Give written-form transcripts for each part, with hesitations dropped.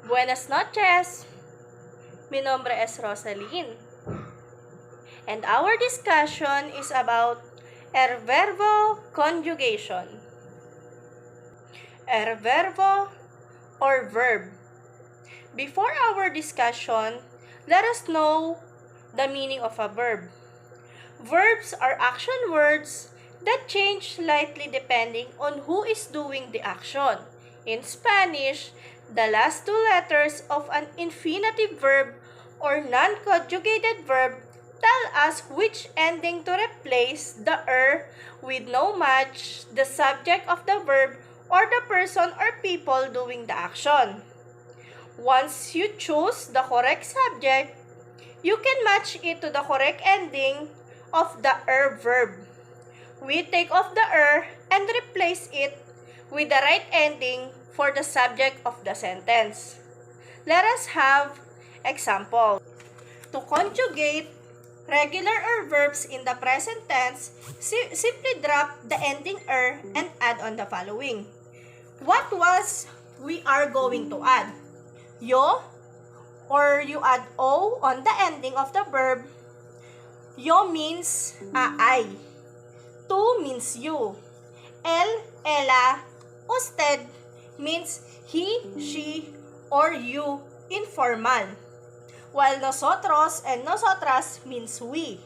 Buenas noches. Mi nombre es Rosaline. And our discussion is about el verbo conjugation. El verbo or verb. Before our discussion, let us know the meaning of a verb. Verbs are action words that change slightly depending on who is doing the action. In Spanish, the last two letters of an infinitive verb or non-conjugated verb tell us which ending to replace the with no match the subject of the verb or the person or people doing the action. Once you choose the correct subject, you can match it to the correct ending of the verb. We take off the and replace it with the right ending for the subject of the sentence. Let us have example. To conjugate regular verbs in the present tense, simply drop the ending and add on the following. What was we are going to add? Yo, or you add o on the ending of the verb. Yo means I. Tu means you. El, ella, usted means he, she, or you, informal. While nosotros and nosotras means we.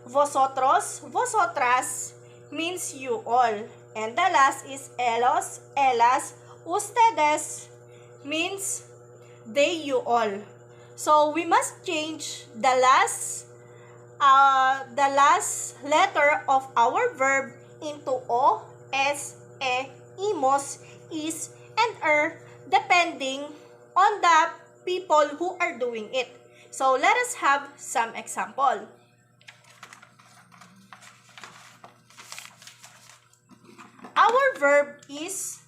Vosotros, vosotras means you all. And the last is ellos, ellas, ustedes means they, you all. So we must change the last letter of our verb into o, s, e, imos, is, and depending on the people who are doing it. So let us have some example. Our verb is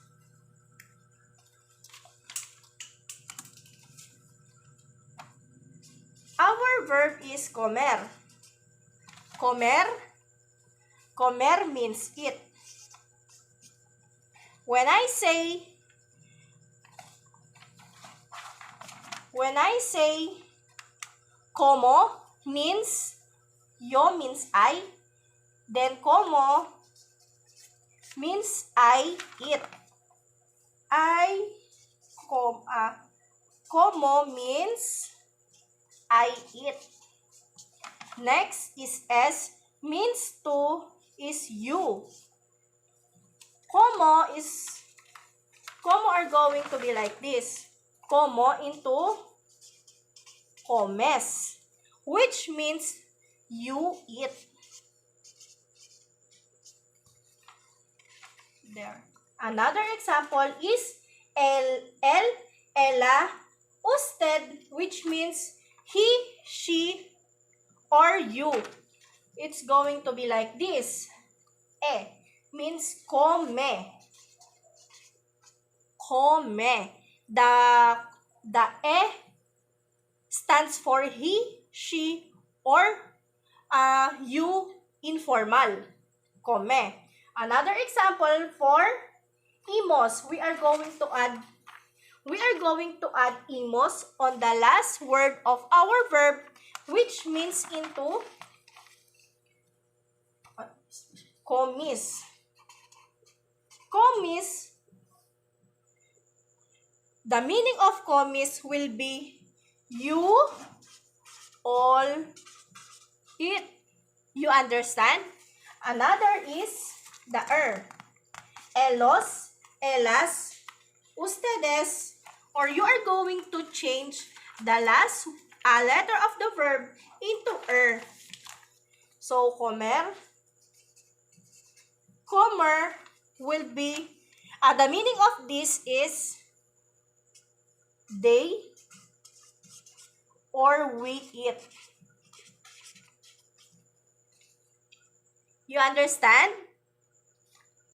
comer. Comer means eat. When I say como means yo means I, then como means I eat. Como means I eat. Next is S means to is you. Como are going to be like this. Como into comes, which means you eat. There. Another example is el, ella, usted, which means he, she, or you. It's going to be like this. E means come. Come. The e stands for he, she, or you, informal. Come. Another example for imos. We are going to add imos on the last word of our verb, which means into comis. Comis, the meaning of comis will be you all eat. You understand? Another is the Elos, elas, ustedes, or you are going to change the last letter of the verb into So, comer will be, the meaning of this is they or we eat. You understand?